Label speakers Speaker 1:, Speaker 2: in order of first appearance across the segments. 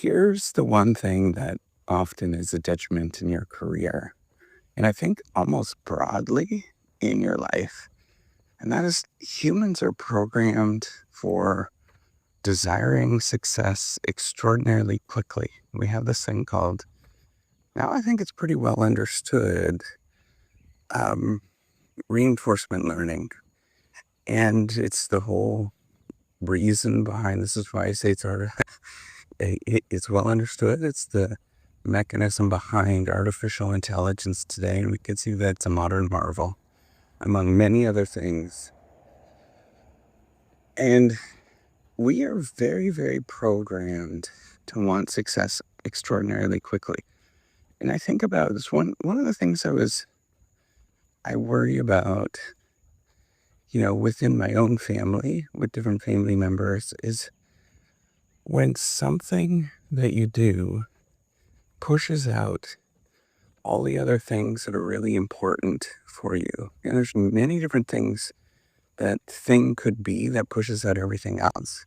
Speaker 1: Here's the one thing that often is a detriment in your career, and I think almost broadly in your life, and that is humans are programmed for desiring success extraordinarily quickly. We have this thing called, now I think it's pretty well understood, um, reinforcement learning. And it's the whole reason behind this is why I say it's it's well understood. It's the mechanism behind artificial intelligence today, and we can see that it's a modern marvel, among many other things. And we are very, very programmed to want success extraordinarily quickly. And I think about this one of the things I worry about, within my own family, with different family members, is when something that you do pushes out all the other things that are really important for you. And there's many different things that thing could be that pushes out everything else.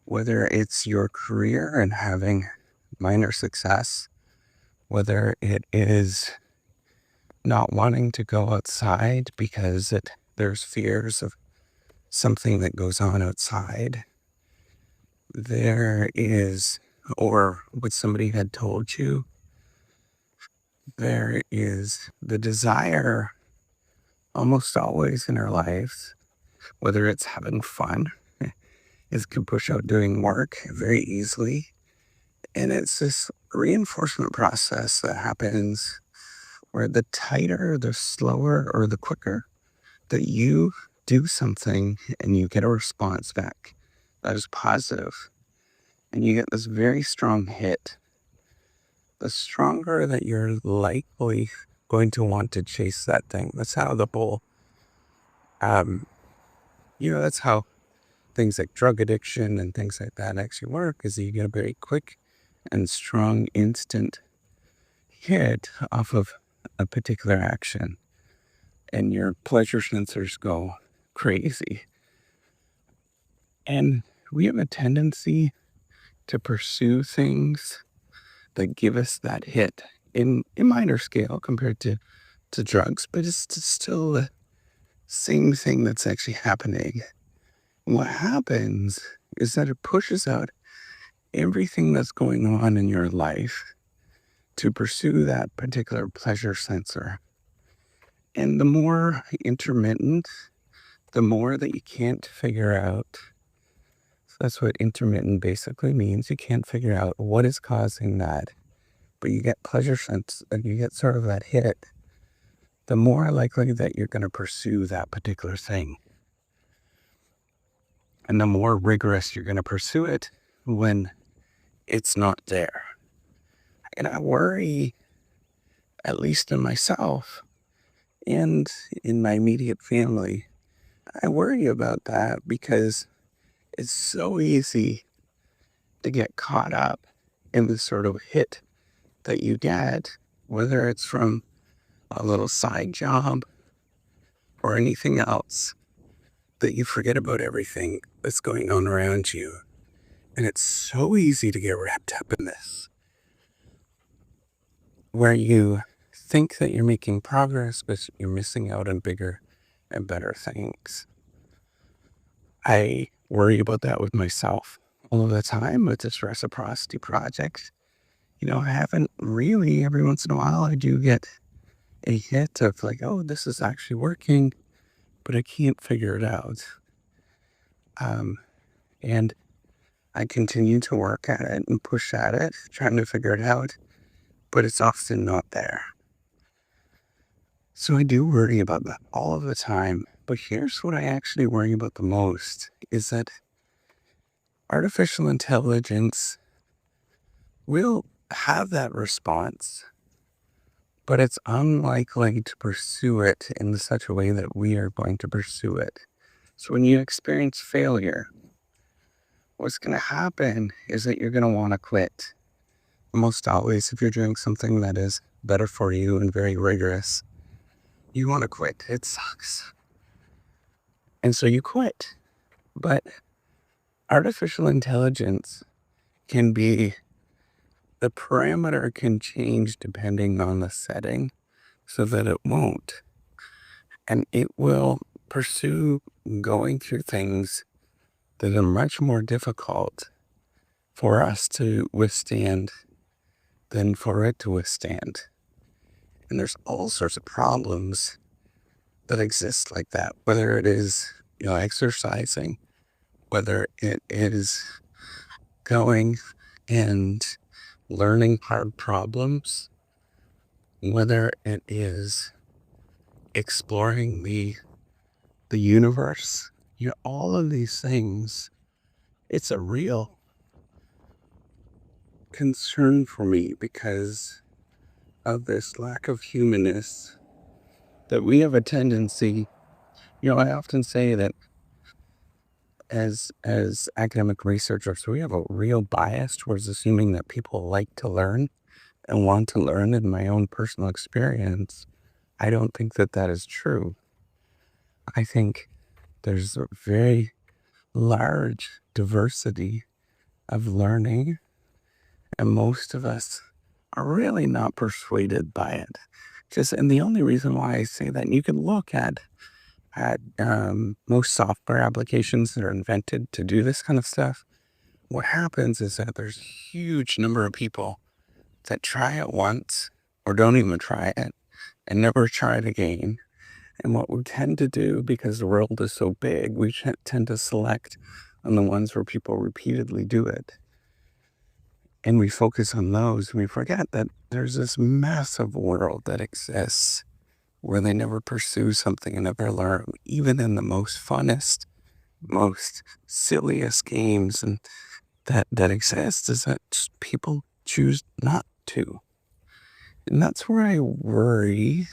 Speaker 1: Whether it's your career and having minor success, whether it is not wanting to go outside because there's fears of something that goes on outside. There is, or what somebody had told you, there is the desire almost always in our lives, whether it's having fun, it can push out doing work very easily. And it's this reinforcement process that happens where the tighter, the slower, or the quicker that you do something and you get a response back that is positive, and you get this very strong hit, the stronger that you're likely going to want to chase that thing. That's how the whole, um, that's how things like drug addiction and things like that actually work, is that you get a very quick and strong instant hit off of a particular action, and your pleasure sensors go crazy. And we have a tendency to pursue things that give us that hit in minor scale compared to drugs, but it's still the same thing that's actually happening. And what happens is that it pushes out everything that's going on in your life to pursue that particular pleasure sensor. And the more intermittent, the more that you can't figure out. So that's what intermittent basically means. You can't figure out what is causing that, but you get pleasure sense and you get sort of that hit, the more likely that you're going to pursue that particular thing. And the more rigorous you're going to pursue it when it's not there. And I worry, at least in myself and in my immediate family, I worry about that because it's so easy to get caught up in the sort of hit that you get, whether it's from a little side job or anything else, that you forget about everything that's going on around you. And it's so easy to get wrapped up in this, where you think that you're making progress, but you're missing out on bigger and better things. I worry about that with myself all of the time with this reciprocity project. I haven't really, every once in a while, I do get a hit of like, oh, this is actually working, but I can't figure it out. And I continue to work at it and push at it, trying to figure it out, but it's often not there. So I do worry about that all of the time. But here's what I actually worry about the most, is that artificial intelligence will have that response, but it's unlikely to pursue it in such a way that we are going to pursue it. So when you experience failure, what's going to happen is that you're going to want to quit. Almost always, if you're doing something that is better for you and very rigorous, you want to quit. It sucks. And so you quit. But artificial intelligence can be the parameter can change depending on the setting so that it won't. And it will pursue going through things that are much more difficult for us to withstand than for it to withstand. And there's all sorts of problems that exist like that, whether it is, exercising, whether it is going and learning hard problems, whether it is exploring the universe, all of these things, it's a real concern for me because of this lack of humanness that we have a tendency, I often say that as academic researchers, we have a real bias towards assuming that people like to learn and want to learn. In my own personal experience, I don't think that that is true. I think there's a very large diversity of learning, and most of us are really not persuaded by it. And the only reason why I say that, you can look at most software applications that are invented to do this kind of stuff. What happens is that there's a huge number of people that try it once or don't even try it and never try it again. And what we tend to do, because the world is so big, we tend to select on the ones where people repeatedly do it. And we focus on those, and we forget that there's this massive world that exists where they never pursue something and never learn, even in the most funnest, most silliest games and that exist, is that people choose not to. And that's where I worry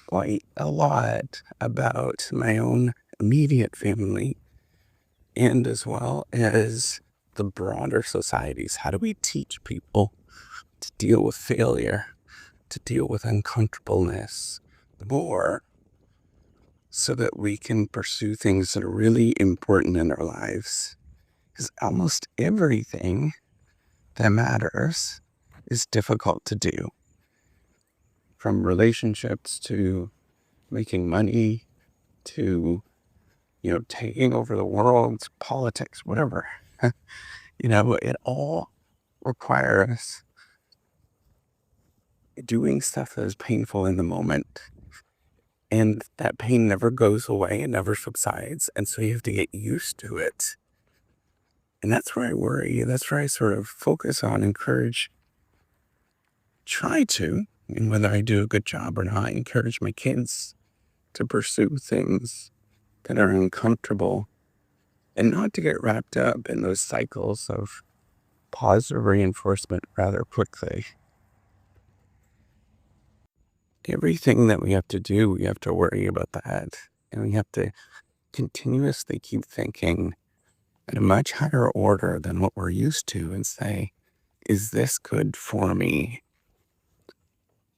Speaker 1: quite a lot about my own immediate family and as well as the broader societies. How do we teach people to deal with failure, to deal with uncomfortableness more, so that we can pursue things that are really important in our lives? Because almost everything that matters is difficult to do, from relationships to making money to, taking over the world, politics, whatever. It all requires doing stuff that is painful in the moment. And that pain never goes away, it never subsides. And so you have to get used to it. And that's where I worry. That's where I sort of focus on, encourage, try to, and whether I do a good job or not, encourage my kids to pursue things that are uncomfortable and not to get wrapped up in those cycles of positive reinforcement rather quickly. Everything that we have to do, we have to worry about that. And we have to continuously keep thinking at a much higher order than what we're used to and say, is this good for me?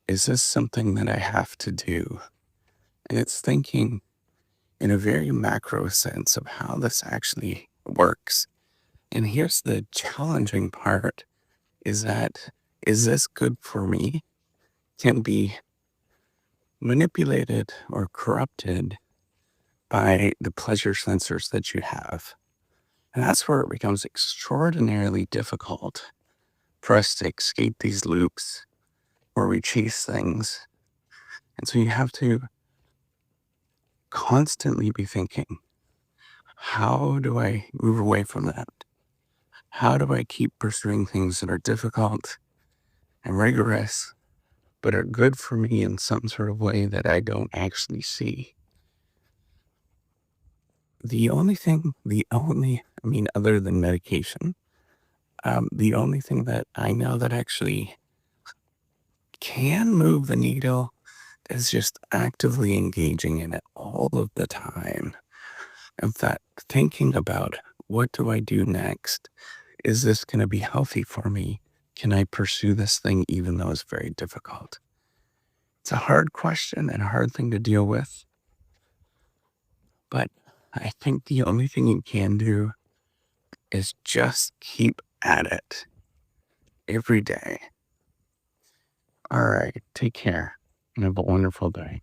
Speaker 1: Is this something that I have to do? And it's thinking in a very macro sense of how this actually works. And here's the challenging part, is that, is this good for me, can be manipulated or corrupted by the pleasure sensors that you have. And that's where it becomes extraordinarily difficult for us to escape these loops where we chase things. And so you have to constantly be thinking, how do I move away from that? How do I keep pursuing things that are difficult and rigorous, but are good for me in some sort of way that I don't actually see? Other than medication, the only thing that I know that actually can move the needle is just actively engaging in it all of the time. In fact, thinking about, what do I do next? Is this going to be healthy for me? Can I pursue this thing even though it's very difficult? It's a hard question and a hard thing to deal with. But I think the only thing you can do is just keep at it. every day. All right. Take care and have a wonderful day.